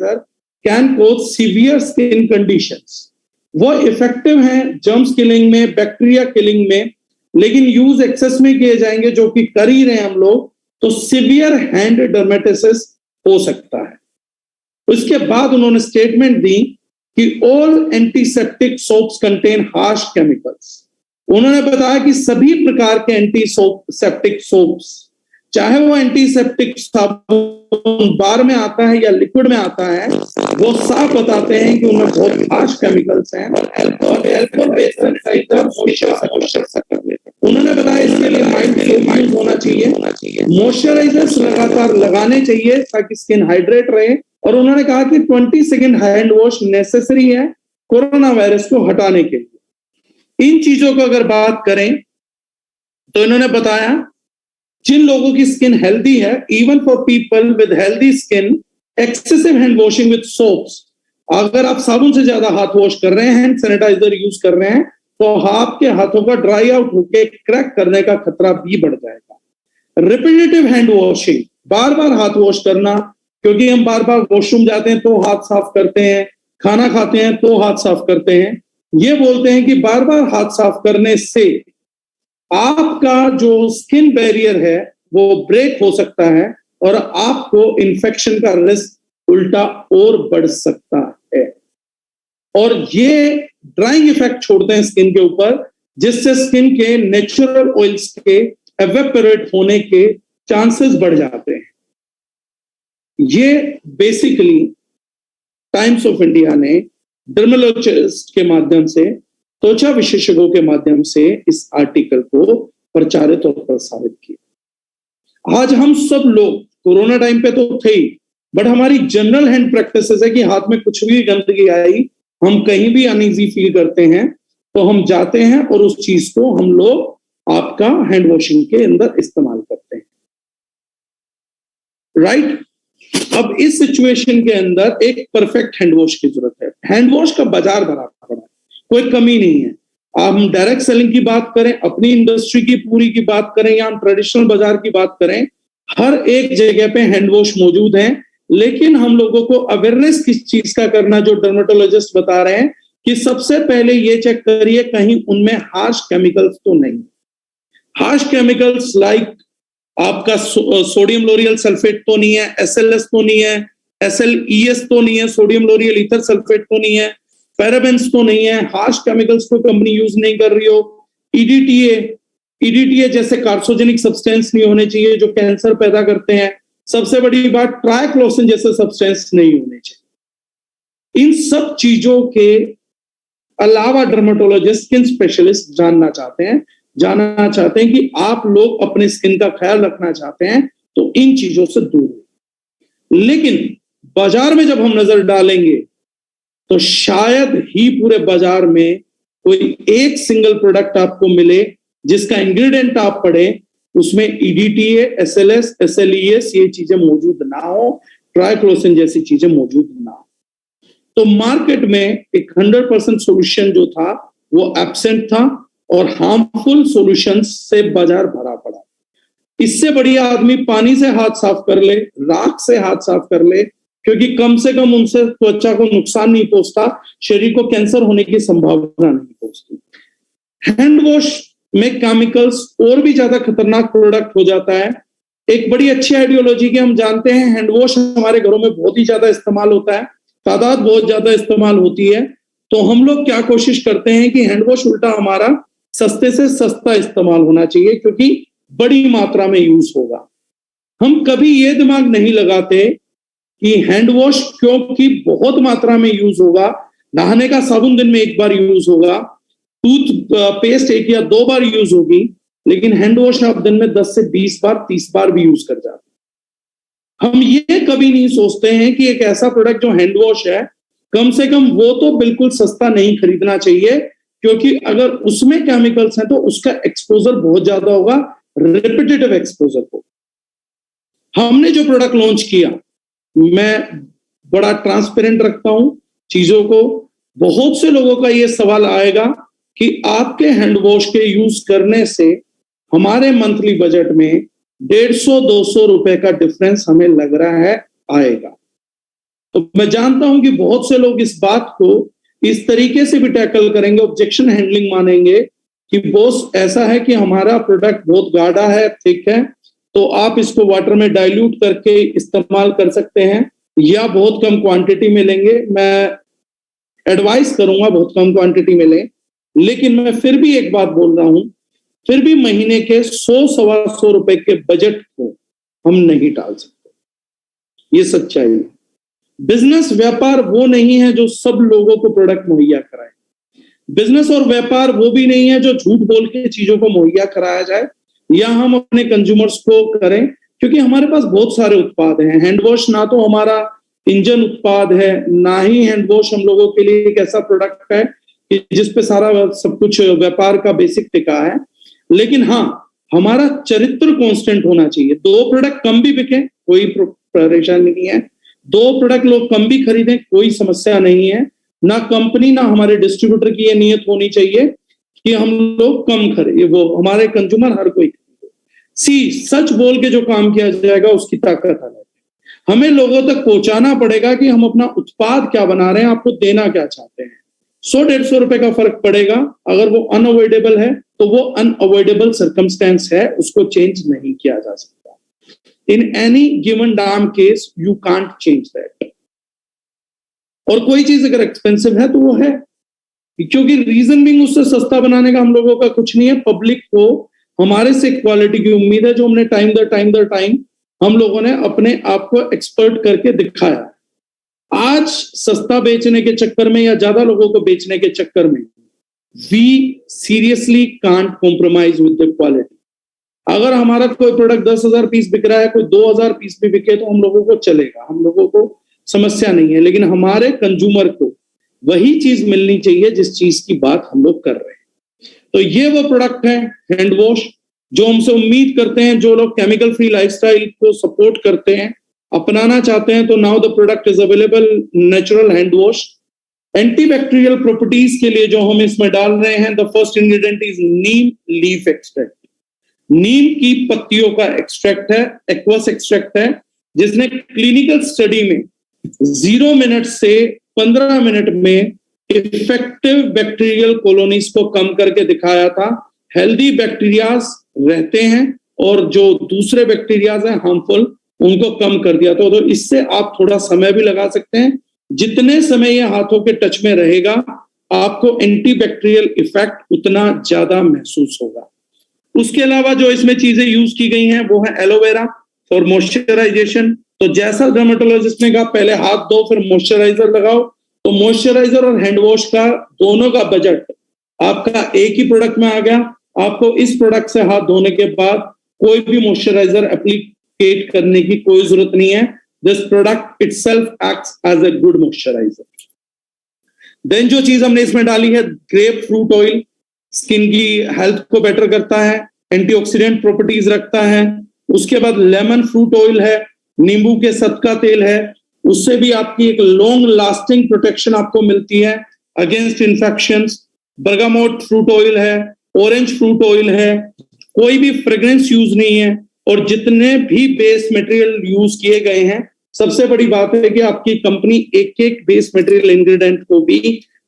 Sanitiser can cause severe skin conditions. वो effective हैं germs killing में, बैक्टीरिया किलिंग में, लेकिन यूज एक्सेस में किए जाएंगे, जो कि कर ही रहे हैं हम लोग, तो सीवियर हैंड डर्मेटोसिस हो सकता है। उसके बाद उन्होंने स्टेटमेंट दी कि all antiseptic soaps contain harsh chemicals. उन्होंने बताया कि सभी प्रकार के एंटीसेप्टिक सोप्स, चाहे वो एंटीसेप्टिक साबुन बार में आता है या लिक्विड में आता है, वो साफ बताते हैं कि उनमें बहुत हार्श केमिकल्स हैं और अल्कोहल बेस्ड सैनिटाइजर। उन्होंने बताया इसके लिए माइंड होना चाहिए, मॉइस्चराइजर्स लगातार लगाने चाहिए ताकि स्किन हाइड्रेट रहे। और उन्होंने कहा कि 20 सेकेंड हैंड वॉश नेसेसरी है कोरोना वायरस को हटाने के लिए। इन चीजों को अगर बात करें तो इन्होंने बताया जिन लोगों की स्किन हेल्दी है, even for people with healthy skin, excessive hand washing with soaps, अगर आप साबुन से ज्यादा हाथ वॉश कर रहे हैं, हैंड सैनिटाइजर यूज कर रहे हैं, तो आपके हाथों का ड्राई आउट होकर क्रैक करने का खतरा भी बढ़ जाएगा। रिपीटेटिव हैंड वॉशिंग, बार बार हाथ वॉश करना, क्योंकि हम बार बार वॉशरूम जाते हैं तो हाथ साफ करते हैं, खाना खाते हैं तो हाथ साफ करते हैं। ये बोलते हैं कि बार बार हाथ साफ करने से आपका जो स्किन बैरियर है वो ब्रेक हो सकता है और आपको इंफेक्शन का रिस्क उल्टा और बढ़ सकता है। और ये ड्राइंग इफेक्ट छोड़ते हैं स्किन के ऊपर, जिससे स्किन के नेचुरल ऑयल्स के एवेपोरेट होने के चांसेस बढ़ जाते हैं। ये बेसिकली टाइम्स ऑफ इंडिया ने डर्मेटोलॉजिस्ट के माध्यम से, त्वचा विशेषज्ञों के माध्यम से इस आर्टिकल को प्रचारित और प्रसारित किया। आज हम सब लोग कोरोना टाइम पे तो थे ही, बट हमारी जनरल हैंड प्रैक्टिसेस है कि हाथ में कुछ भी गंदगी आई, हम कहीं भी अनईजी फील करते हैं तो हम जाते हैं और उस चीज को हम लोग आपका हैंड वॉशिंग के अंदर इस्तेमाल करते हैं, राइट? अब इस सिचुएशन के अंदर एक परफेक्ट हैंड वॉश की जरूरत है। हैंड वॉश का बाजार भरा पड़ा है, कोई कमी नहीं है। हम डायरेक्ट सेलिंग की बात करें, अपनी इंडस्ट्री की पूरी की बात करें, या हम ट्रेडिशनल बाजार की बात करें, हर एक जगह पे हैंड वॉश मौजूद है। लेकिन हम लोगों को अवेयरनेस किस चीज का करना, जो डर्मेटोलॉजिस्ट बता रहे हैं कि सबसे पहले ये चेक करिए कहीं उनमें हार्श केमिकल्स तो नहीं। हार्श केमिकल्स लाइक आपका सोडियम लोरियल सल्फेट तो नहीं है, SLS तो नहीं है, SLES तो नहीं है, सोडियम लोरियल ईथर सल्फेट तो नहीं है, पैराबेन्स तो नहीं है, हार्श केमिकल्स को कंपनी यूज नहीं कर रही हो, EDTA जैसे कार्सिनोजेनिक सब्सटेंस नहीं होने चाहिए जो कैंसर पैदा करते हैं। सबसे बड़ी बात, ट्राइक्लोसिन जैसे सब्सटेंस नहीं होने चाहिए। इन सब चीजों के अलावा डर्मेटोलॉजिस्ट, स्किन स्पेशलिस्ट जानना चाहते हैं कि आप लोग अपने स्किन का ख्याल रखना चाहते हैं तो इन चीजों से दूर हो। लेकिन बाजार में जब हम नजर डालेंगे तो शायद ही पूरे बाजार में कोई एक सिंगल प्रोडक्ट आपको मिले जिसका इंग्रेडिएंट आप पढ़े, उसमें EDTA, SLS, SLES ये चीजें मौजूद ना हो, ट्राइक्लोसिन जैसी चीजें मौजूद ना हो। तो मार्केट में एक 100% सोल्यूशन जो था वो एब्सेंट था और हार्मफुल सॉल्यूशंस से बाजार भरा पड़ा। इससे बढ़िया आदमी पानी से हाथ साफ कर ले, राख से हाथ साफ कर ले, क्योंकि कम से कम उनसे त्वचा को नुकसान नहीं पहुंचता, शरीर को कैंसर होने की संभावना नहीं पहुंचती। हैंड वॉश में केमिकल्स और भी ज्यादा खतरनाक प्रोडक्ट हो जाता है। एक बड़ी अच्छी आइडियोलॉजी की हम जानते हैं, हैंड वॉश हमारे घरों में बहुत ही ज्यादा इस्तेमाल होता है, तादाद बहुत ज्यादा इस्तेमाल होती है। तो हम लोग क्या कोशिश करते हैं कि हैंड वॉश उल्टा हमारा सस्ते से सस्ता इस्तेमाल होना चाहिए, क्योंकि बड़ी मात्रा में यूज होगा। हम कभी ये दिमाग नहीं लगाते कि हैंड वॉश क्योंकि बहुत मात्रा में यूज होगा, नहाने का साबुन दिन में एक बार यूज होगा, टूथ पेस्ट 1 या 2 बार यूज होगी, लेकिन हैंड वॉश आप दिन में 10 से 20 बार 30 बार भी यूज कर जाते हैं। हम ये कभी नहीं सोचते हैं कि एक ऐसा प्रोडक्ट जो हैंड वॉश है, कम से कम वो तो बिल्कुल सस्ता नहीं खरीदना चाहिए, क्योंकि अगर उसमें केमिकल्स हैं तो उसका एक्सपोजर बहुत ज्यादा होगा, रिपीटेटिव एक्सपोजर हो। हमने जो प्रोडक्ट लॉन्च किया, मैं बड़ा ट्रांसपेरेंट रखता हूं चीजों को। बहुत से लोगों का यह सवाल आएगा कि आपके हैंड वॉश के यूज करने से हमारे मंथली बजट में 150-200 रुपए का डिफरेंस हमें लग रहा है आएगा। तो मैं जानता हूं कि बहुत से लोग इस बात को इस तरीके से भी टैकल करेंगे, ऑब्जेक्शन हैंडलिंग मानेंगे कि बॉस ऐसा है कि हमारा प्रोडक्ट बहुत गाढ़ा है, थिक है, तो आप इसको वाटर में डाइल्यूट करके इस्तेमाल कर सकते हैं या बहुत कम क्वांटिटी में लेंगे। मैं एडवाइस करूंगा बहुत कम क्वांटिटी में लें, लेकिन मैं फिर भी एक बात बोल रहा हूं, फिर भी महीने के 100-125 रुपए के बजट को हम नहीं टाल सकते। ये सच्चाई है। बिजनेस व्यापार वो नहीं है जो सब लोगों को प्रोडक्ट मुहैया कराए। बिजनेस और व्यापार वो भी नहीं है जो झूठ बोल के चीजों को मुहैया कराया जाए या हम अपने कंज्यूमर्स को करें, क्योंकि हमारे पास बहुत सारे उत्पाद हैं। हैंड वॉश ना तो हमारा इंजन उत्पाद है, ना ही हैंड वॉश हम लोगों के लिए एक ऐसा प्रोडक्ट है कि जिसपे सारा सब कुछ व्यापार का बेसिक टिका है। लेकिन हाँ, हमारा चरित्र कांस्टेंट होना चाहिए। 2 प्रोडक्ट कम भी बिके कोई परेशानी नहीं है, 2 प्रोडक्ट लोग कम भी खरीदें कोई समस्या नहीं है। ना कंपनी ना हमारे डिस्ट्रीब्यूटर की ये नियत होनी चाहिए कि हम लोग कम खरीदे, वो हमारे कंज्यूमर हर कोई सच बोल के जो काम किया जाएगा उसकी ताकत अलग है। हमें लोगों तक पहुंचाना पड़ेगा कि हम अपना उत्पाद क्या बना रहे हैं, आपको देना क्या चाहते हैं। 100-150 रुपए का फर्क पड़ेगा। अगर वो अनअवॉइडेबल है तो वो अनअवॉइडेबल सर्कमस्टेंस है, उसको चेंज नहीं किया जा सकता। In any given dam case you can't change that. और कोई चीज अगर एक्सपेंसिव है तो वो है, क्योंकि रीजन बिंग उससे सस्ता बनाने का हम लोगों का कुछ नहीं है। पब्लिक को हमारे से क्वालिटी की उम्मीद है, जो हमने टाइम दर टाइम हम लोगों ने अपने आप को एक्सपर्ट करके दिखाया। आज सस्ता बेचने के चक्कर में या ज्यादा लोगों को बेचने के चक्कर में we seriously can't compromise with the quality. अगर हमारा कोई प्रोडक्ट 10,000 पीस बिक रहा है, कोई 2,000 पीस भी बिके तो हम लोगों को चलेगा, हम लोगों को समस्या नहीं है। लेकिन हमारे कंज्यूमर को वही चीज मिलनी चाहिए जिस चीज की बात हम लोग कर रहे हैं। तो ये वो प्रोडक्ट है हैंड वॉश जो हमसे उम्मीद करते हैं। जो लोग केमिकल फ्री लाइफस्टाइल को सपोर्ट करते हैं, अपनाना चाहते हैं, तो now the product is available, natural hand wash. Antibacterial properties के लिए जो हम इसमें डाल रहे हैं, the first ingredient is neem leaf extract. नीम की पत्तियों का एक्सट्रैक्ट है, एक्वस एक्सट्रैक्ट है, जिसने क्लिनिकल स्टडी में 0 मिनट से 15 मिनट में इफेक्टिव बैक्टीरियल कॉलोनीज को कम करके दिखाया था। हेल्दी बैक्टीरियाज रहते हैं और जो दूसरे बैक्टीरियाज हैं हार्मफुल, उनको कम कर दिया। तो इससे आप थोड़ा समय भी लगा सकते हैं। जितने समय ये हाथों के टच में रहेगा, आपको एंटीबैक्टीरियल इफेक्ट उतना ज्यादा महसूस होगा। उसके अलावा जो इसमें चीजें यूज की गई हैं वो है एलोवेरा फॉर मॉइस्चराइजेशन। तो जैसा डर्मेटोलॉजिस्ट ने कहा पहले हाथ धो फिर मॉइस्चराइजर लगाओ, तो मॉइस्चराइजर और हैंड वॉश का दोनों का बजट आपका एक ही प्रोडक्ट में आ गया। आपको इस प्रोडक्ट से हाथ धोने के बाद कोई भी मॉइस्चराइजर एप्लीकेट करने की कोई जरूरत नहीं है। This product itself acts as a good moisturiser. Then जो चीज हमने इसमें डाली है ग्रेप फ्रूट ऑयल, स्किन की हेल्थ को बेटर करता है, एंटीऑक्सीडेंट प्रॉपर्टीज रखता है। उसके बाद लेमन फ्रूट ऑयल है, नींबू के सत का तेल है, उससे भी आपकी एक लॉन्ग लास्टिंग प्रोटेक्शन आपको मिलती है against infections. Bergamot fruit oil है, ऑरेंज फ्रूट ऑयल है, कोई भी फ्रेग्रेंस यूज नहीं है। और जितने भी बेस मटेरियल यूज किए गए हैं, सबसे बड़ी बात है कि आपकी कंपनी एक एक बेस मटेरियल इंग्रेडिएंट को भी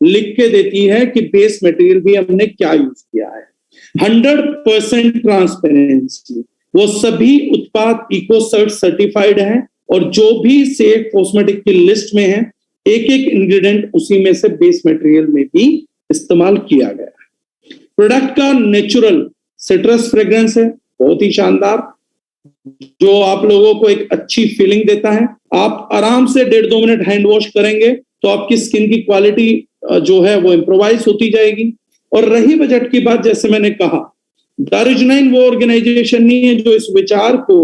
लिख के देती है कि बेस मटेरियल भी हमने क्या यूज किया है। 100% ट्रांसपेरेंसी। वो सभी उत्पाद इकोसर्ट सर्टिफाइड हैं और जो भी सेफ कॉस्मेटिक की लिस्ट में है, एक एक इंग्रेडिएंट उसी में से बेस मटेरियल में भी इस्तेमाल किया गया है। प्रोडक्ट का नेचुरल सिट्रस फ्रेग्रेंस है, बहुत ही शानदार, जो आप लोगों को एक अच्छी फीलिंग देता है। आप आराम से 1.5-2 मिनट हैंड वॉश करेंगे तो आपकी स्किन की क्वालिटी जो है वो इम्प्रोवाइज होती जाएगी। और रही बजट की बात, जैसे मैंने कहा, दारुजनाइन वो ऑर्गेनाइजेशन नहीं है जो इस विचार को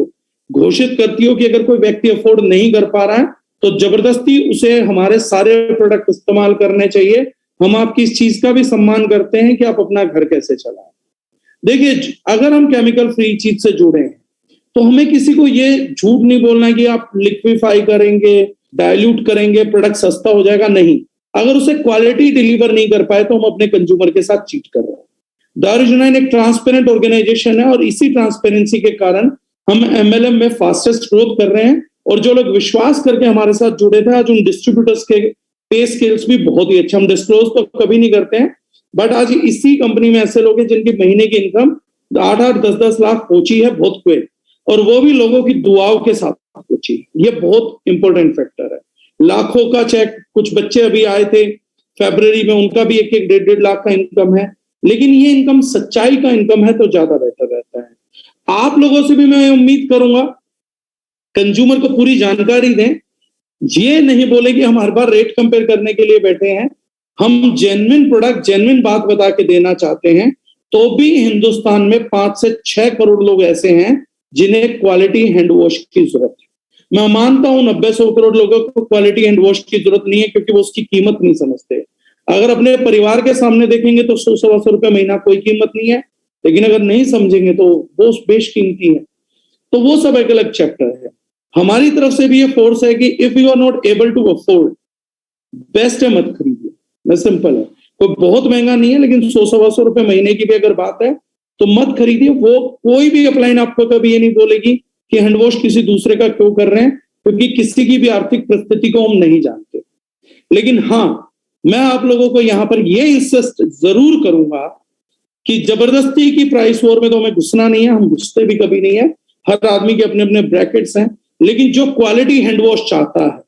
घोषित करती हो कि अगर कोई व्यक्ति अफोर्ड नहीं कर पा रहा है तो जबरदस्ती उसे हमारे सारे प्रोडक्ट इस्तेमाल करने चाहिए। हम आपकी इस चीज का भी सम्मान करते हैं कि आप अपना घर कैसे चलाएं। देखिए, अगर हम केमिकल फ्री चीज से जुड़े हैं तो हमें किसी को ये झूठ नहीं बोलना कि आप लिक्विफाई करेंगे, डाइल्यूट करेंगे, प्रोडक्ट सस्ता हो जाएगा। नहीं, अगर उसे क्वालिटी डिलीवर नहीं कर पाए तो हम अपने कंज्यूमर के साथ चीट कर रहे हैं। दारुजनाइन एक ट्रांसपेरेंट ऑर्गेनाइजेशन है और इसी ट्रांसपेरेंसी के कारण हम एमएलएम में फास्टेस्ट ग्रोथ कर रहे हैं और जो लोग विश्वास करके हमारे साथ जुड़े थे, आज उन डिस्ट्रीब्यूटर्स के पे स्केल्स भी बहुत ही अच्छे, हम डिस्क्लोज तो कभी नहीं करते हैं, बट आज इसी कंपनी में ऐसे लोग हैं जिनकी महीने की इनकम 8-8, 10-10 लाख पहुंची है बहुत क्विक, और वो भी लोगों की दुआओं के साथ पहुंची। ये बहुत इंपॉर्टेंट फैक्टर है। लाखों का चेक, कुछ बच्चे अभी आए थे फरवरी में, उनका भी 1-1, 1.5 लाख का इनकम है, लेकिन ये इनकम सच्चाई का इनकम है तो ज्यादा बेहतर रहता है। आप लोगों से भी मैं उम्मीद करूंगा कंज्यूमर को पूरी जानकारी दें, ये नहीं बोले कि हम हर बार रेट कंपेयर करने के लिए बैठे हैं, हम जेन्युइन प्रोडक्ट, जेन्युइन बात बता के देना चाहते हैं। तो भी हिंदुस्तान में 5 से 6 करोड़ लोग ऐसे हैं जिन्हें क्वालिटी हैंड वॉश की जरूरत है। मैं मानता हूं 90-100 करोड़ लोगों को क्वालिटी हैंड वॉश की जरूरत नहीं है, क्योंकि वो उसकी कीमत नहीं समझते। अगर अपने परिवार के सामने देखेंगे तो 100-125 रुपए महीना कोई कीमत नहीं है, लेकिन अगर नहीं समझेंगे तो वो बेशकीमती है। तो वो सब एक अलग चैप्टर है। हमारी तरफ से भी ये फोर्स है कि if you are not able to afford, best है मत खरीदिए। मैं सिंपल है, कोई बहुत महंगा नहीं है, लेकिन 100-125 रुपए महीने की भी अगर बात है तो मत खरीदिए। वो कोई भी अपलाइन आपको कभी ये नहीं बोलेगी कि हैंड वॉश किसी दूसरे का क्यों कर रहे हैं, क्योंकि किसी की भी आर्थिक परिस्थिति को हम नहीं जानते। लेकिन हाँ, मैं आप लोगों को यहां पर ये इंसिस्ट जरूर करूंगा कि जबरदस्ती की प्राइस वॉर में तो हमें घुसना नहीं है, हम घुसते भी कभी नहीं है। हर आदमी के अपने अपने ब्रैकेट्स हैं, लेकिन जो क्वालिटी हैंड वॉश चाहता है,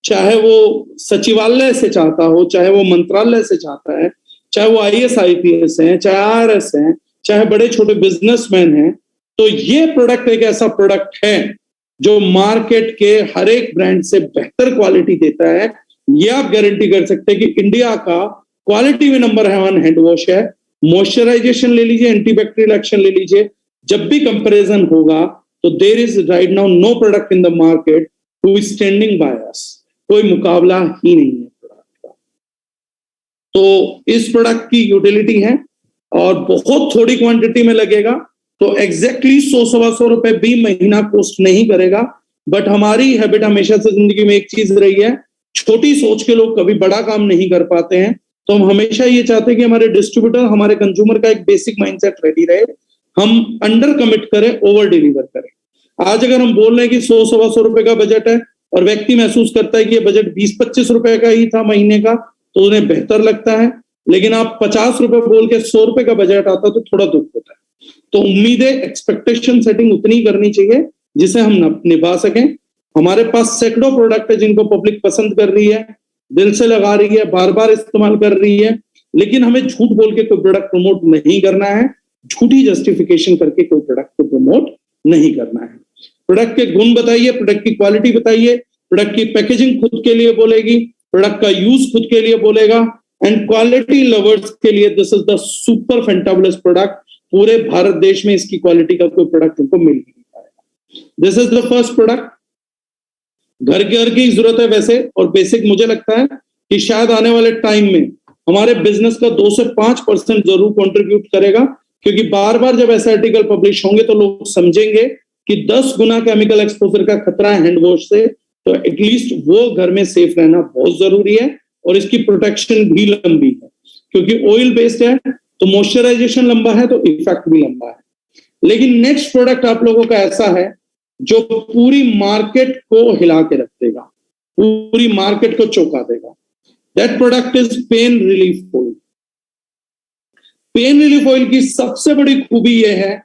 चाहे वो सचिवालय से चाहता हो, चाहे वो मंत्रालय से चाहता है, चाहे वो IAS IPS हैं, चाहे IRS हैं, चाहे बड़े छोटे बिजनेसमैन हैं, तो ये प्रोडक्ट एक ऐसा प्रोडक्ट है जो मार्केट के हर एक ब्रांड से बेहतर क्वालिटी देता है। ये आप गारंटी कर सकते हैं कि इंडिया का क्वालिटी में नंबर 1 हैंड वॉश है। मॉइस्चराइजेशन ले लीजिए, एंटीबैक्टीरियल एक्शन ले लीजिए, जब भी कंपैरिजन होगा तो there is right now no product in the market who is standing by us. कोई मुकाबला ही नहीं है प्रोडक्ट का। तो इस प्रोडक्ट की यूटिलिटी है और बहुत थोड़ी क्वांटिटी में लगेगा, तो एग्जैक्टली 100-125 रुपए भी महीना कॉस्ट नहीं करेगा। बट हमारी हैबिट हमेशा से जिंदगी में एक चीज रही है, छोटी सोच के लोग कभी बड़ा काम नहीं कर पाते हैं। तो हम हमेशा ये चाहते हैं कि हमारे डिस्ट्रीब्यूटर, हमारे कंज्यूमर का एक बेसिक माइंडसेट रेडी रहे, हम अंडर कमिट करें, ओवर डिलीवर करें। आज अगर हम बोल रहे हैं कि 100-125 रुपए का बजट है और व्यक्ति महसूस करता है कि ये बजट 20-25 रुपए का ही था महीने का, तो उन्हें बेहतर लगता है। लेकिन आप 50 रुपए बोल के 100 रुपए का बजट आता तो थोड़ा दुख होता है। तो उम्मीदें, एक्सपेक्टेशन सेटिंग उतनी करनी चाहिए जिसे हम निभा सकें। हमारे पास सैकड़ों प्रोडक्ट है जिनको पब्लिक पसंद कर रही है, दिल से लगा रही है, बार बार इस्तेमाल कर रही है, लेकिन हमें झूठ बोल के कोई प्रोडक्ट प्रमोट नहीं करना है, झूठी जस्टिफिकेशन करके कोई प्रोडक्ट को प्रमोट नहीं करना है। प्रोडक्ट के गुण बताइए, प्रोडक्ट की क्वालिटी बताइए, प्रोडक्ट की पैकेजिंग खुद के लिए बोलेगी, प्रोडक्ट का यूज खुद के लिए बोलेगा। एंड क्वालिटी लवर्स के लिए this is the super fantabulous product. पूरे भारत देश में इसकी क्वालिटी का कोई प्रोडक्ट उनको मिल नहीं पाएगा। This is the first product. घर की जरूरत है वैसे, और बेसिक मुझे लगता है कि शायद आने वाले टाइम में हमारे बिजनेस का 2 से 5% जरूर कंट्रीब्यूट करेगा, क्योंकि बार बार जब ऐसे आर्टिकल पब्लिश होंगे तो लोग समझेंगे कि 10 गुना केमिकल एक्सपोजर का खतरा है हैंड वॉश से, तो एटलीस्ट वो घर में सेफ रहना बहुत जरूरी है। और इसकी प्रोटेक्शन भी लंबी है, क्योंकि ऑयल बेस्ड है तो मॉइस्चराइजेशन लंबा है तो इफेक्ट भी लंबा है। लेकिन नेक्स्ट प्रोडक्ट आप लोगों का ऐसा है जो पूरी मार्केट को हिला के रख देगा, पूरी मार्केट को चौंका देगा। That product is pain relief oil. Pain relief oil की सबसे बड़ी खूबी यह है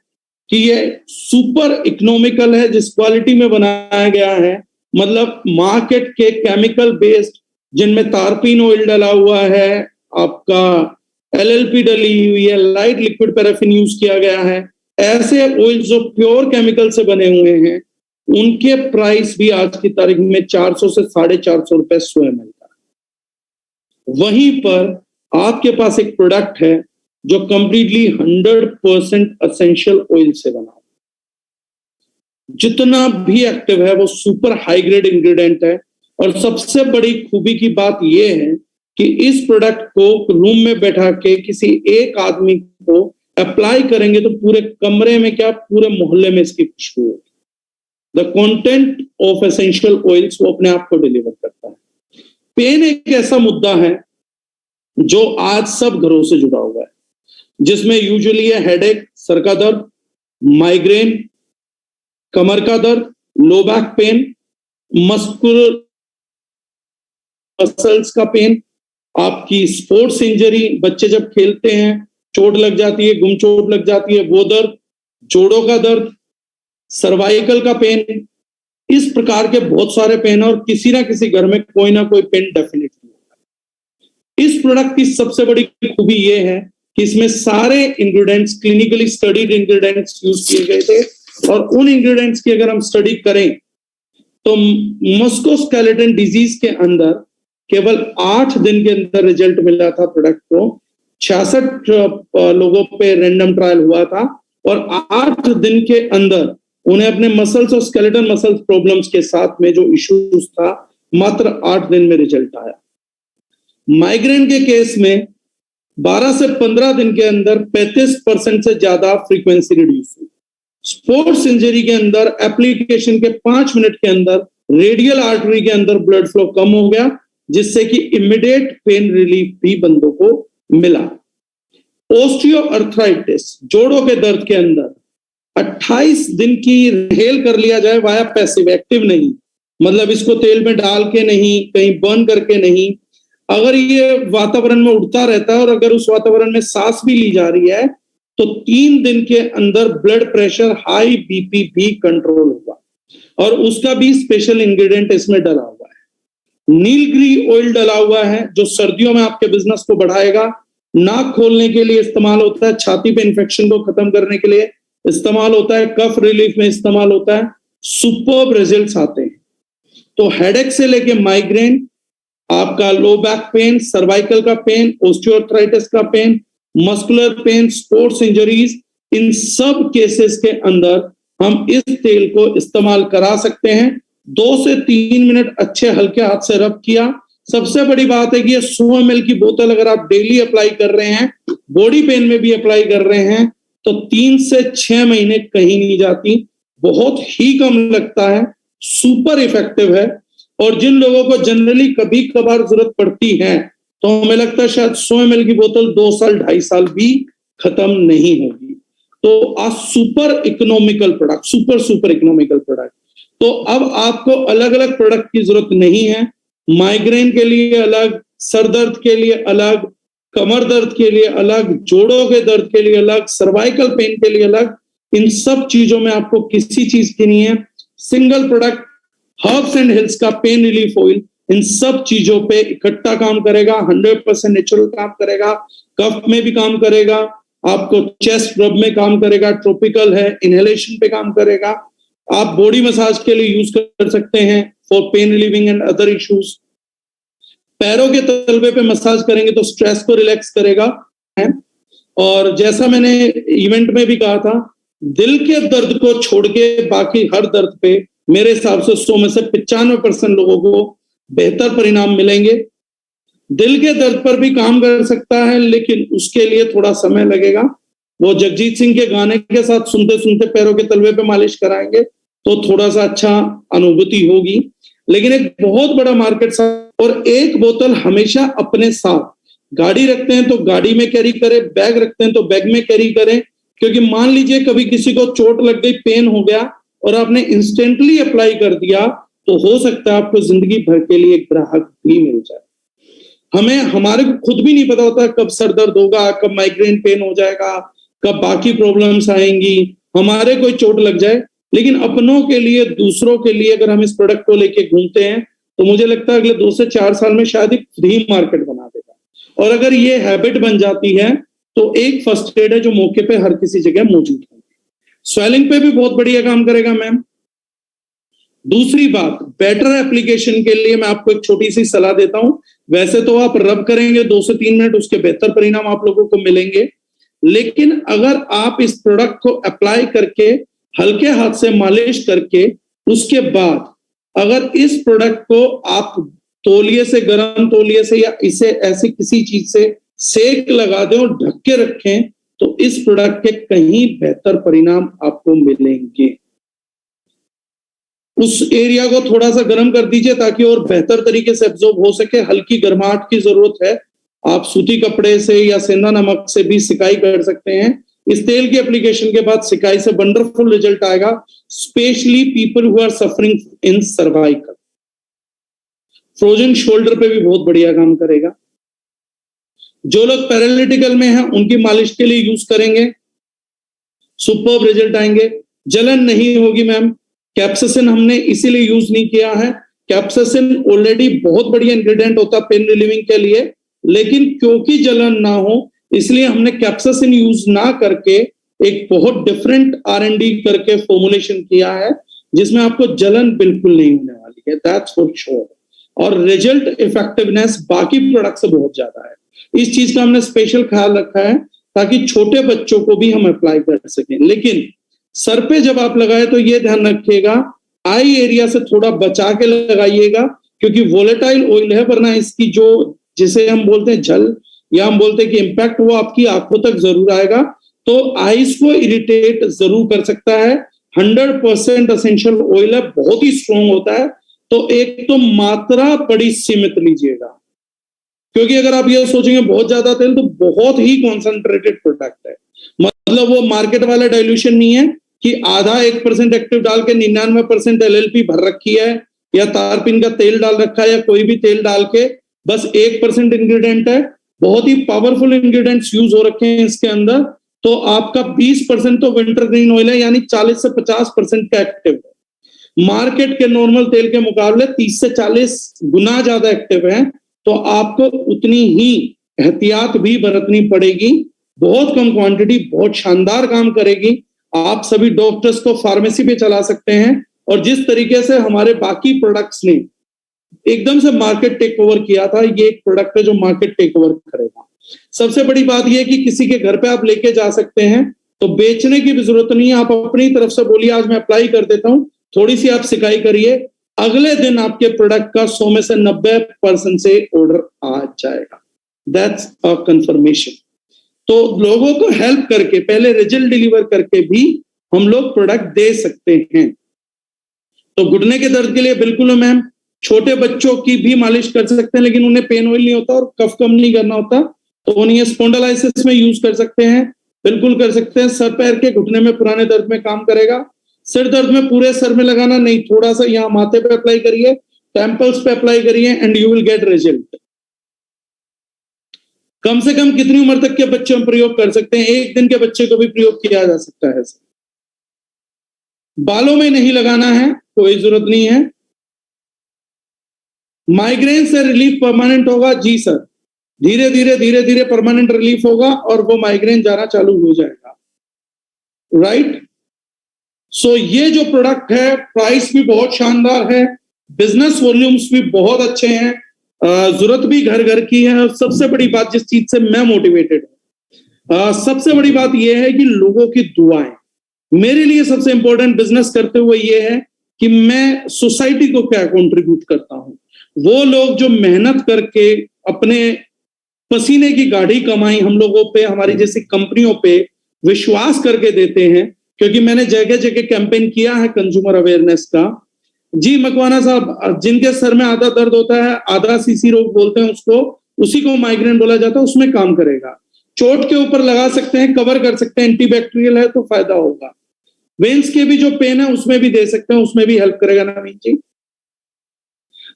कि यह सुपर इकोनॉमिकल है, जिस क्वालिटी में बनाया गया है, मतलब मार्केट के केमिकल बेस्ड जिनमें तारपीन ऑयल डला हुआ है, आपका LLP डली हुई है, लाइट लिक्विड पैराफिन यूज किया गया है, ऐसे ऑयल जो प्योर केमिकल से बने हुए हैं, उनके प्राइस भी आज की तारीख में 400 से 450 रुपए स्वयं मिलता है। वहीं पर आपके पास एक प्रोडक्ट है जो कंप्लीटली 100% एसेंशियल ऑयल से बना, जितना भी एक्टिव है वो सुपर हाई ग्रेड इंग्रेडिएंट है। और सबसे बड़ी खूबी की बात यह है कि इस प्रोडक्ट को रूम में बैठा के किसी एक आदमी को अप्लाई करेंगे तो पूरे कमरे में क्या, पूरे मोहल्ले में इसकी खुशबू होगी। The content of essential oils वो अपने आप को डिलीवर करता है। पेन एक ऐसा मुद्दा है जो आज सब घरों से जुड़ा हुआ है, जिसमें यूजुअली है हेडेक, सर का दर्द, माइग्रेन, कमर का दर्द, लो बैक पेन, मस्कुलर मसल्स का पेन, आपकी स्पोर्ट्स इंजरी, बच्चे जब खेलते हैं चोट लग जाती है, गुम चोट लग जाती है, वो दर्द, जोड़ों का दर्द, सर्वाइकल का पेन, इस प्रकार के बहुत सारे पेन, और किसी ना किसी घर में कोई ना कोई पेन डेफिनेटली होता है। इस प्रोडक्ट की सबसे बड़ी खूबी ये है कि इसमें सारे ingredients clinically studied ingredients use किए गए थे, और उन इंग्रेडिएंट्स की अगर हम स्टडी करें तो मस्कुलोस्केलेटल डिजीज के अंदर केवल 8 दिन के अंदर रिजल्ट मिला था प्रोडक्ट को। 66 लोगों पे रैंडम ट्रायल हुआ था, और 8 दिन के अंदर उन्हें अपने मसल्स और स्केलेटल मसल्स प्रॉब्लम्स के साथ में जो इश्यूज था, मात्र 8 दिन में रिजल्ट आया। माइग्रेन के केस में 12 से 15 दिन के अंदर 35% से ज्यादा फ्रीक्वेंसी रिड्यूस हुई। स्पोर्ट्स इंजरी के अंदर एप्लीकेशन के 5 मिनट के अंदर रेडियल आर्टरी के अंदर ब्लड फ्लो कम हो गया, जिससे कि इमीडिएट पेन रिलीफ भी बंदों को मिला। ओस्टियोआर्थराइटिस, जोड़ों के दर्द के अंदर 28 दिन की हेल कर लिया जाए वाया पैसिव, एक्टिव नहीं, मतलब इसको तेल में डाल के नहीं, कहीं बर्न करके नहीं, अगर ये वातावरण में उड़ता रहता है और अगर उस वातावरण में सांस भी ली जा रही है तो 3 दिन के अंदर ब्लड प्रेशर, हाई बीपी भी कंट्रोल होगा, और उसका भी स्पेशल इंग्रेडिएंट इसमें डला हुआ है। नीलगिरी ऑयल डला हुआ है जो सर्दियों में आपके बिजनेस को बढ़ाएगा। नाक खोलने के लिए इस्तेमाल होता है, छाती पे इंफेक्शन को खत्म करने के लिए इस्तेमाल होता है, कफ रिलीफ में इस्तेमाल होता है। सुपर्ब रिजल्ट्स आते हैं। तो हेडेक से लेके माइग्रेन, आपका लो बैक पेन, सर्वाइकल का पेन, ओस्टियोआर्थराइटिस का pain, muscular pain, sports injuries, इन सब केसेस के अंदर हम इस तेल को इस्तेमाल करा सकते हैं। 2 से 3 मिनट अच्छे हल्के हाथ से रब किया। सबसे बड़ी बात है कि ये 100 ml की बोतल अगर आप डेली अप्लाई कर रहे हैं, बॉडी पेन में भी अप्लाई कर रहे हैं, तो 3 से 6 महीने कहीं नहीं जाती, बहुत ही कम लगता है, सुपर इफेक्टिव है। और जिन लोगों को जनरली कभी कभार जरूरत पड़ती है तो हमें लगता है शायद 100 ml की बोतल 2 साल 2.5 साल भी खत्म नहीं होगी। तो a super economical product, super economical product. तो अब आपको अलग अलग प्रोडक्ट की जरूरत नहीं है। माइग्रेन के लिए अलग, सर दर्द के लिए अलग, कमर दर्द के लिए अलग, जोड़ों के दर्द के लिए अलग, सर्वाइकल पेन के लिए अलग, इन सब चीजों में आपको किसी चीज की नहीं है। Single product herbs and hills का पेन रिलीफ ऑयल इन सब चीजों पे इकट्ठा काम करेगा, 100% नेचुरल काम करेगा, कफ में भी काम करेगा, आपको चेस्ट रब में काम करेगा, ट्रॉपिकल है, इनहेलेशन पे काम करेगा, आप बॉडी मसाज के लिए यूज कर सकते हैं for pain relieving and other issues. पैरों के तलवे पे मसाज करेंगे तो स्ट्रेस को रिलैक्स करेगा। और जैसा मैंने इवेंट में भी कहा था, दिल के दर्द को छोड़ के बाकी हर दर्द पे मेरे हिसाब से 100 में से 95% लोगों को बेहतर परिणाम मिलेंगे। दिल के दर्द पर भी काम कर सकता है, लेकिन उसके लिए थोड़ा समय लगेगा। वो जगजीत सिंह के गाने के साथ सुनते सुनते पैरों के तलवे पे मालिश कराएंगे तो थोड़ा सा अच्छा अनुभूति होगी। लेकिन एक बहुत बड़ा मार्केट, और एक बोतल हमेशा अपने साथ, गाड़ी रखते हैं तो गाड़ी में कैरी करें, बैग रखते हैं तो बैग में कैरी करें, क्योंकि मान लीजिए कभी किसी को चोट लग गई, पेन हो गया और आपने इंस्टेंटली अप्लाई कर दिया, तो हो सकता है आपको जिंदगी भर के लिए एक ग्राहक भी मिल जाए। हमारे को खुद भी नहीं पता होता कब सर दर्द होगा, कब माइग्रेन पेन हो जाएगा, कब बाकी प्रॉब्लम्स आएंगी, हमारे कोई चोट लग जाए। लेकिन अपनों के लिए, दूसरों के लिए अगर हम इस प्रोडक्ट को लेके घूमते हैं तो मुझे लगता है अगले 2 से 4 साल में शायद एक फ्री मार्केट बना देगा। और अगर ये हैबिट बन जाती है तो एक फर्स्ट एड है जो मौके पे हर किसी जगह मौजूद है। स्वेलिंग पे भी बहुत बढ़िया काम करेगा मैम। दूसरी बात, बेटर एप्लीकेशन के लिए मैं आपको एक छोटी सी सलाह देता हूं। वैसे तो आप रब करेंगे 2 से 3 मिनट, उसके बेहतर परिणाम आप लोगों को मिलेंगे। लेकिन अगर आप इस प्रोडक्ट को अप्लाई करके हल्के हाथ से मालिश करके उसके बाद अगर इस प्रोडक्ट को आप तौलिए से, गर्म तौलिए से या इसे ऐसी किसी चीज से सेक लगा दें और ढक के रखें तो इस प्रोडक्ट के कहीं बेहतर परिणाम आपको मिलेंगे। उस एरिया को थोड़ा सा गर्म कर दीजिए ताकि और बेहतर तरीके से एब्जॉर्ब हो सके। हल्की गर्माहट की जरूरत है, आप सूती कपड़े से या सेंधा नमक से भी सिकाई कर सकते हैं। इस तेल की एप्लीकेशन के बाद सिकाई से वंडरफुल रिजल्ट आएगा, specially people who are suffering in cervical. Frozen shoulder पे भी बहुत बढ़िया काम करेगा। जो लोग पैरालिटिकल में हैं उनकी मालिश के लिए यूज करेंगे, सुपर्ब रिजल्ट आएंगे। जलन नहीं होगी मैम। कैप्साइसिन हमने इसीलिए यूज नहीं किया है, कैप्साइसिन ऑलरेडी बहुत बढ़िया इंग्रेडिएंट होता है पेन रिलीविंग के लिए, लेकिन क्योंकि जलन ना हो इसलिए हमने कैप्साइसिन यूज ना करके एक बहुत डिफरेंट R&D करके फॉर्मुलेशन किया है जिसमें आपको जलन बिल्कुल नहीं होने वाली है, दैट्स फॉर श्योर। और रिजल्ट इफेक्टिवनेस बाकी प्रोडक्ट से बहुत ज्यादा है। इस चीज का हमने स्पेशल ख्याल रखा है ताकि छोटे बच्चों को भी हम अप्लाई कर सकें। लेकिन सर पे जब आप लगाए तो ये ध्यान रखिएगा आई एरिया से थोड़ा बचा के लगाइएगा, क्योंकि वोलेटाइल ऑयल है, वरना इसकी जो जिसे हम बोलते हैं झल या हम बोलते हैं कि इम्पैक्ट वो आपकी आंखों तक जरूर आएगा, तो आईज को इरिटेट जरूर कर सकता है। 100% एसेंशियल ऑयल है, बहुत ही स्ट्रॉन्ग होता है। तो एक तो मात्रा बड़ी सीमित लीजिएगा, क्योंकि अगर आप ये सोचेंगे बहुत ज्यादा तेल तो बहुत ही कॉन्सेंट्रेटेड प्रोडक्ट है। मतलब वो मार्केट वाला डाइल्यूशन नहीं है कि आधा 1% एक्टिव डाल के 99% LLP भर रखी है, या तारपीन का तेल डाल रखा है, या कोई भी तेल डाल के बस 1% इंग्रेडिएंट है। बहुत ही पावरफुल इंग्रेडिएंट्स यूज हो रखे हैं इसके अंदर। तो आपका 20% तो विंटर ग्रीन ऑयल है, यानी 40 से 50% का एक्टिव है। मार्केट के नॉर्मल तेल के मुकाबले 30 से 40 गुना ज्यादा एक्टिव है। तो आपको उतनी ही एहतियात भी बरतनी पड़ेगी। बहुत कम क्वांटिटी बहुत शानदार काम करेगी। आप सभी डॉक्टर्स को फार्मेसी पे चला सकते हैं, और जिस तरीके से हमारे बाकी प्रोडक्ट्स ने एकदम से मार्केट टेक ओवर किया था, ये एक प्रोडक्ट है जो मार्केट टेक ओवर करेगा। सबसे बड़ी बात यह है कि किसी के घर पे आप लेके जा सकते हैं, तो बेचने की भी जरूरत नहीं है। आप अपनी तरफ से बोलिए आज मैं अप्लाई कर देता हूं, थोड़ी सी आप सिकाई करिए, अगले दिन आपके प्रोडक्ट का 100 में से 90% से ऑर्डर आ जाएगा। That's a confirmation. तो लोगों को हेल्प करके पहले रिजल्ट डिलीवर करके भी हम लोग प्रोडक्ट दे सकते हैं। तो घुटने के दर्द के लिए बिल्कुल मैम छोटे बच्चों की भी मालिश कर सकते हैं, लेकिन उन्हें पेन ऑयल नहीं होता और कफ कम नहीं करना होता, तो उन्हें स्पॉन्डिलाइसिस में यूज कर सकते हैं, बिल्कुल कर सकते हैं। सर पैर के घुटने में पुराने दर्द में काम करेगा। सिर दर्द में पूरे सर में लगाना नहीं, थोड़ा सा यहाँ माथे पे अप्लाई करिए, टेम्पल्स पे अप्लाई करिए, and you will get result. कम से कम कितनी उम्र तक के बच्चे हम प्रयोग कर सकते हैं? 1 दिन के बच्चे को भी प्रयोग किया जा सकता है। बालों में नहीं लगाना है, कोई जरूरत नहीं है। माइग्रेन से रिलीफ परमानेंट होगा? जी सर, धीरे धीरे परमानेंट रिलीफ होगा और वो माइग्रेन जाना चालू हो जाएगा। राइट। सो ये जो प्रोडक्ट है प्राइस भी बहुत शानदार है, बिजनेस वॉल्यूम्स भी बहुत अच्छे हैं, जरूरत भी घर घर की है। और सबसे बड़ी बात जिस चीज से मैं मोटिवेटेड हूं, सबसे बड़ी बात यह है कि लोगों की दुआएं मेरे लिए सबसे इंपॉर्टेंट बिजनेस करते हुए ये है कि मैं सोसाइटी को क्या कंट्रीब्यूट करता हूं। वो लोग जो मेहनत करके अपने पसीने की गाढ़ी कमाई हम लोगों पे, हमारी जैसी कंपनियों पे विश्वास करके देते हैं, क्योंकि मैंने जगह जगह कैंपेन किया है कंज्यूमर अवेयरनेस का। जी मकवाना साहब, जिनके सर में आधा दर्द होता है, आधा सीसी रोग बोलते हैं उसको, उसी को माइग्रेन बोला जाता है, उसमें काम करेगा। चोट के ऊपर लगा सकते हैं, कवर कर सकते हैं, एंटीबैक्टीरियल है तो फायदा होगा। वेन्स के भी जो पेन है उसमें भी दे सकते हैं, उसमें भी हेल्प करेगा नवीन जी।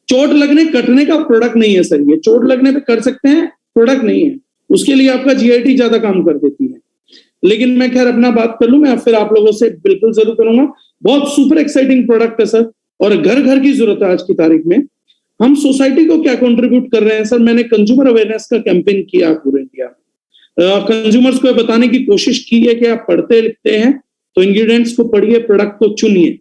चोट लगने कटने का प्रोडक्ट नहीं है सर, ये चोट लगने पे कर सकते हैं, प्रोडक्ट नहीं है। उसके लिए आपका GIT ज्यादा काम कर देती है। लेकिन मैं खैर अपना बात कर लूं, मैं फिर आप लोगों से बिल्कुल जरूर करूंगा। बहुत सुपर एक्साइटिंग प्रोडक्ट है सर, और घर घर की जरूरत है आज की तारीख में। हम सोसाइटी को क्या कंट्रीब्यूट कर रहे हैं सर? मैंने कंज्यूमर अवेयरनेस का कैंपेन किया पूरे इंडिया में। कंज्यूमर्स को बताने की कोशिश की है कि आप पढ़ते लिखते हैं तो इंग्रेडिएंट्स को पढ़िए, प्रोडक्ट को चुनिए।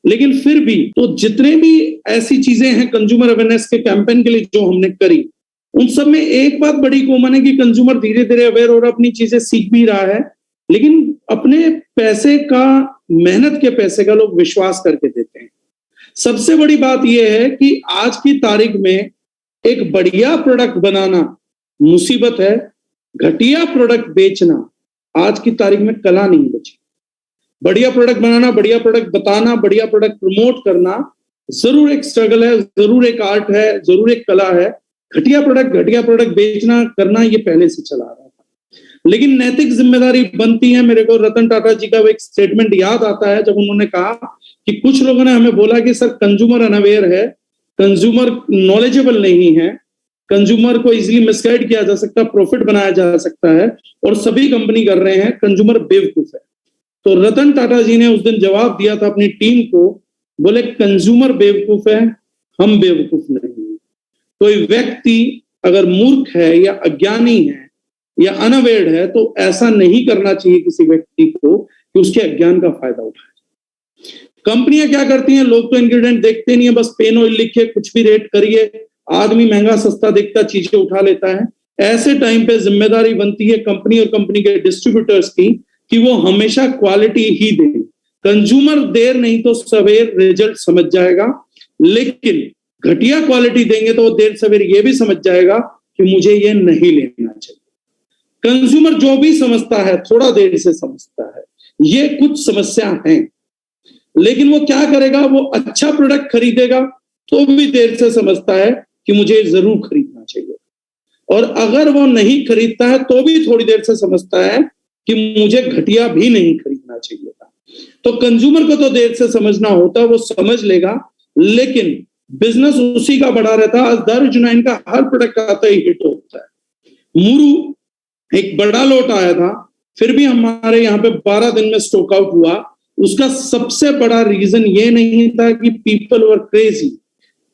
लेकिन फिर भी तो जितने भी ऐसी चीजें हैं कंज्यूमर अवेयरनेस के कैंपेन के लिए जो हमने करी, उन सब में एक बात बड़ी कॉमन है कि कंज्यूमर धीरे धीरे अवेयर और अपनी चीजें सीख भी रहा है, लेकिन अपने पैसे का, मेहनत के पैसे का लोग विश्वास करके देते हैं। सबसे बड़ी बात यह है कि आज की तारीख में एक बढ़िया प्रोडक्ट बनाना मुसीबत है, घटिया प्रोडक्ट बेचना आज की तारीख में कला नहीं बची। बढ़िया प्रोडक्ट बनाना, बढ़िया प्रोडक्ट बताना, बढ़िया प्रोडक्ट प्रमोट करना जरूर एक स्ट्रगल है, जरूर एक आर्ट है, जरूर एक कला है। घटिया प्रोडक्ट बेचना करना ये पहले से चला रहा था, लेकिन नैतिक जिम्मेदारी बनती है। मेरे को रतन टाटा जी का वो एक स्टेटमेंट याद आता है जब उन्होंने कहा कि कुछ लोगों ने हमें बोला कि सर कंज्यूमर अनअवेयर है, कंज्यूमर नॉलेजेबल नहीं है, कंज्यूमर को इजीली मिसगाइड किया जा सकता है, प्रॉफिट बनाया जा सकता है, और सभी कंपनी कर रहे हैं, कंज्यूमर बेवकूफ है। तो रतन टाटा जी ने उस दिन जवाब दिया था अपनी टीम को, बोले कंज्यूमर बेवकूफ है, हम बेवकूफ नहीं है। कोई व्यक्ति अगर मूर्ख है या अज्ञानी है या अनअवेयर है तो ऐसा नहीं करना चाहिए किसी व्यक्ति को कि उसके अज्ञान का फायदा उठाए। कंपनियां क्या करती हैं, लोग तो इंग्रेडिएंट देखते नहीं है, बस पेन ऑयल लिखे कुछ भी रेट करिए, आदमी महंगा सस्ता देखता चीजें उठा लेता है। ऐसे टाइम पे जिम्मेदारी बनती है कंपनी और कंपनी के डिस्ट्रीब्यूटर्स की कि वो हमेशा क्वालिटी ही दे। कंज्यूमर देर नहीं तो सवेर रिजल्ट समझ जाएगा, लेकिन घटिया क्वालिटी देंगे तो वो देर सवेर ये भी समझ जाएगा कि मुझे ये नहीं लेना चाहिए। कंज्यूमर जो भी समझता है थोड़ा देर से समझता है, ये कुछ समस्या है, लेकिन वो क्या करेगा, वो अच्छा प्रोडक्ट खरीदेगा तो भी देर से समझता है कि मुझे जरूर खरीदना चाहिए, और अगर वो नहीं खरीदता है तो भी थोड़ी देर से समझता है कि मुझे घटिया भी नहीं खरीदना चाहिए था। तो कंज्यूमर को तो देर से समझना होता है, वो समझ लेगा, लेकिन बिजनेस उसी का बड़ा रहता है। दारुल का हर प्रोडक्ट आता ही हिट होता है। मुरू एक बड़ा लोट आया था, फिर भी हमारे यहाँ पे 12 दिन में स्टॉक आउट हुआ। उसका सबसे बड़ा रीजन ये नहीं था कि people were crazy,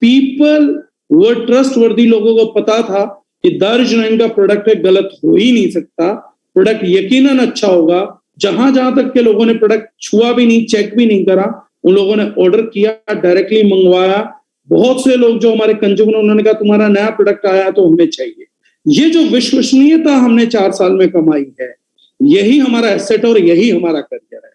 people were trustworthy. लोगों को पता था कि दारुल का प्रोडक्ट है, गलत हो ही नहीं सकता, प्रोडक्ट यकीनन अच्छा होगा। जहां जहां तक के लोगों ने प्रोडक्ट छुआ भी नहीं, चेक भी नहीं करा, उन लोगों ने ऑर्डर किया, डायरेक्टली मंगवाया। बहुत से लोग जो हमारे कंज्यूमर, उन्होंने कहा तुम्हारा नया प्रोडक्ट आया तो हमें चाहिए। ये जो विश्वसनीयता हमने 4 साल में कमाई है, यही हमारा एसेट और यही हमारा करियर है।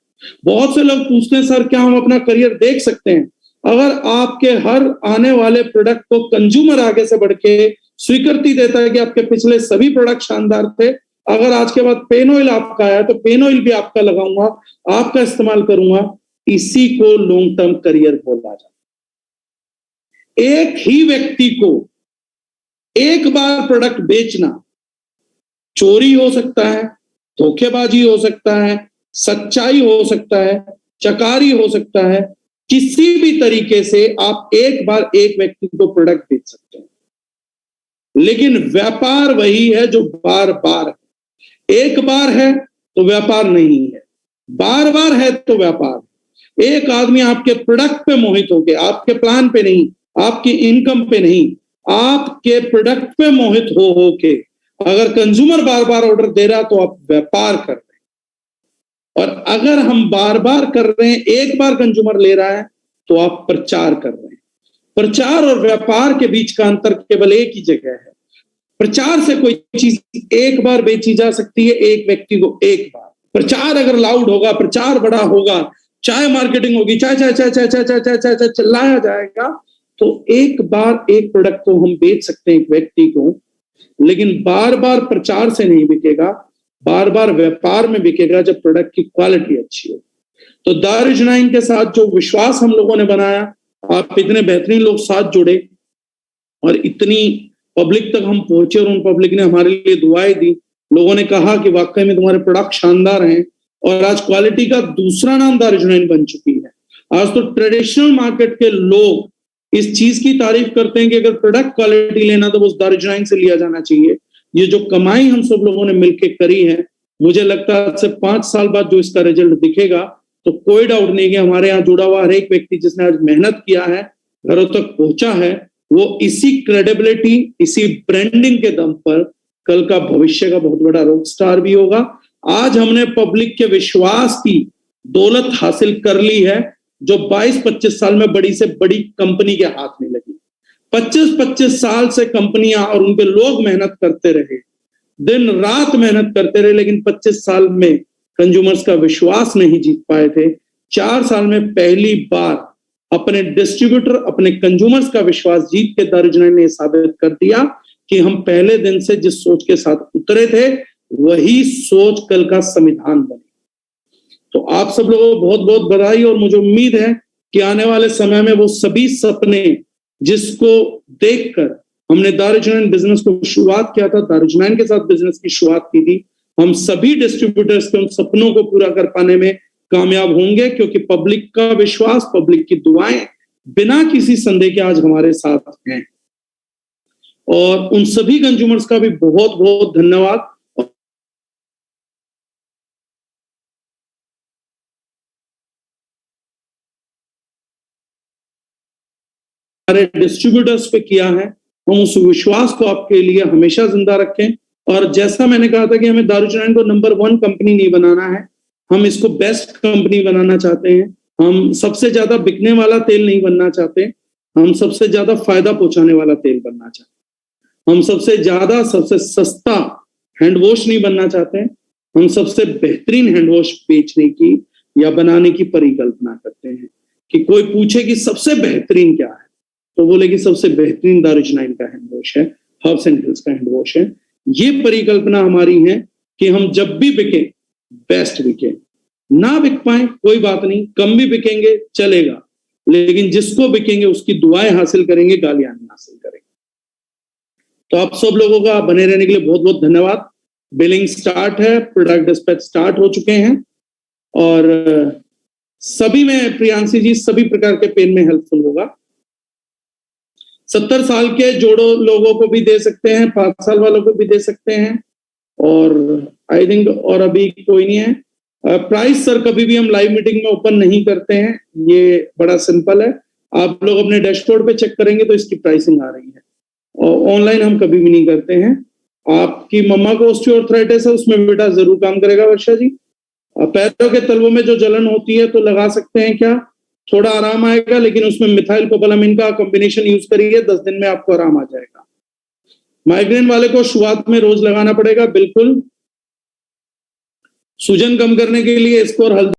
बहुत से लोग पूछते हैं सर क्या हम अपना करियर देख सकते हैं? अगर आपके हर आने वाले प्रोडक्ट को कंज्यूमर आगे से बढ़ के स्वीकृति देता है कि आपके पिछले सभी प्रोडक्ट शानदार थे, अगर आज के बाद पेन ऑयल आपका आया तो पेन ऑयल भी आपका लगाऊंगा, आपका इस्तेमाल करूंगा, इसी को लॉन्ग टर्म करियर बोला जाता है। एक ही व्यक्ति को एक बार प्रोडक्ट बेचना चोरी हो सकता है, धोखेबाजी हो सकता है, सच्चाई हो सकता है, चकारी हो सकता है, किसी भी तरीके से आप एक बार एक व्यक्ति को प्रोडक्ट बेच सकते हैं, लेकिन व्यापार वही है जो बार बार है। एक बार है तो व्यापार नहीं है, बार बार है तो व्यापार है। एक आदमी आपके प्रोडक्ट पे मोहित होके, आपके प्लान पे नहीं, आपकी इनकम पे नहीं, आपके प्रोडक्ट पे मोहित हो के अगर कंज्यूमर बार बार ऑर्डर दे रहा तो आप व्यापार कर रहे हैं, और अगर हम बार बार कर रहे हैं, एक बार कंज्यूमर ले रहा है तो आप प्रचार कर रहे हैं। प्रचार और व्यापार के बीच का अंतर केवल एक ही जगह है। प्रचार से कोई चीज एक बार बेची जा सकती है, एक व्यक्ति को एक बार। प्रचार अगर लाउड होगा, प्रचार बड़ा होगा, चाहे मार्केटिंग होगी, चाहे चिल्लाया जाएगा, तो एक बार एक प्रोडक्ट को हम बेच सकते हैं एक व्यक्ति को, लेकिन बार बार प्रचार से नहीं बिकेगा, बार बार व्यापार में बिकेगा जब प्रोडक्ट की क्वालिटी अच्छी हो। तो दारुल के साथ जो विश्वास हम लोगों ने बनाया, आप इतने बेहतरीन लोग साथ जुड़े और इतनी पब्लिक तक हम पहुंचे, और उन पब्लिक ने हमारे लिए दुआएं दी। लोगों ने कहा कि वाकई में तुम्हारे प्रोडक्ट शानदार हैं, और आज क्वालिटी का दूसरा नाम दारुल बन चुकी है। आज तो ट्रेडिशनल मार्केट के लोग इस चीज की तारीफ करते हैं कि अगर प्रोडक्ट क्वालिटी लेना तो उस दारुल से लिया जाना चाहिए। ये जो कमाई हम सब लोगों ने मिलकर करी है, मुझे लगता है आज से 5 साल बाद जो इसका रिजल्ट दिखेगा तो कोई डाउट नहीं कि हमारे यहाँ जुड़ा हुआ हर एक व्यक्ति जिसने आज मेहनत किया है, घरों तक पहुंचा है, वो इसी क्रेडिबिलिटी, इसी ब्रांडिंग के दम पर कल का भविष्य का बहुत बड़ा रॉक स्टार भी होगा। आज हमने पब्लिक के विश्वास की दौलत हासिल कर ली है, जो 22-25 साल में बड़ी से बड़ी कंपनी के हाथ में लगी। 25-25 साल से कंपनियां और उनके लोग मेहनत करते रहे, दिन रात मेहनत करते रहे, लेकिन 25 साल में कंज्यूमर्स का विश्वास नहीं जीत पाए थे। 4 साल में पहली बार अपने डिस्ट्रीब्यूटर, अपने कंज्यूमर्स का विश्वास जीत के दारुल ने साबित कर दिया कि हम पहले दिन से जिस सोच के साथ उतरे थे वही सोच कल का संविधान बने। तो आप सब लोगों को बहुत बहुत बधाई, और मुझे उम्मीद है कि आने वाले समय में वो सभी सपने जिसको देखकर हमने दारुल बिजनेस को शुरुआत किया था, दारुल के साथ बिजनेस की शुरुआत की थी, हम सभी डिस्ट्रीब्यूटर्स के उन सपनों को पूरा कर पाने में कामयाब होंगे, क्योंकि पब्लिक का विश्वास, पब्लिक की दुआएं बिना किसी संदेह के आज हमारे साथ हैं। और उन सभी कंज्यूमर्स का भी बहुत बहुत धन्यवाद। हमारे डिस्ट्रीब्यूटर्स पे किया है, हम उस विश्वास को आपके लिए हमेशा जिंदा रखें। और जैसा मैंने कहा था कि हमें दारुचनाइन को नंबर 1 कंपनी नहीं बनाना है, हम इसको बेस्ट कंपनी बनाना चाहते हैं। हम सबसे ज्यादा बिकने वाला तेल नहीं बनना चाहते, हम सबसे ज्यादा फायदा पहुंचाने वाला तेल बनना चाहते हैं। हम सबसे ज्यादा सबसे सस्ता हैंड वॉश नहीं बनना चाहते हैं, हम सबसे बेहतरीन हैंड वॉश बेचने की या बनाने की परिकल्पना करते हैं। कि कोई पूछे कि सबसे बेहतरीन क्या है, तो बोले कि सबसे बेहतरीन दारुचनाइन का हैंड वॉश है, हर्ब्स एंड हिल्स का हैंड वॉश है। ये परिकल्पना हमारी है कि हम जब भी बिके बेस्ट बिके, ना बिक पाए कोई बात नहीं, कम भी बिकेंगे चलेगा, लेकिन जिसको बिकेंगे उसकी दुआएं हासिल करेंगे, गालियां नहीं हासिल करेंगे। तो आप सब लोगों का बने रहने के लिए बहुत बहुत धन्यवाद। बिलिंग स्टार्ट है, प्रोडक्ट डिस्पैच स्टार्ट हो चुके हैं और सभी में प्रियांशी जी सभी प्रकार के पेन में हेल्पफुल होगा। 70 साल के जोड़ो लोगों को भी दे सकते हैं, 5 साल वालों को भी दे सकते हैं और आई थिंक और अभी कोई नहीं है। प्राइस सर कभी भी हम लाइव मीटिंग में ओपन नहीं करते हैं, ये बड़ा सिंपल है। आप लोग अपने डैशबोर्ड पे चेक करेंगे तो इसकी प्राइसिंग आ रही है और ऑनलाइन हम कभी भी नहीं करते हैं। आपकी मम्मा को ऑस्टियोआर्थराइटिस है, उसमें बेटा जरूर काम करेगा वर्षा जी। पैरों के तलवों में जो जलन होती है तो लगा सकते हैं क्या, थोड़ा आराम आएगा, लेकिन उसमें मिथाइल कोबालामिन का कॉम्बिनेशन यूज करिए, 10 दिन में आपको आराम आ जाएगा। माइग्रेन वाले को शुरुआत में रोज लगाना पड़ेगा, बिल्कुल। सूजन कम करने के लिए इसको और हल्दी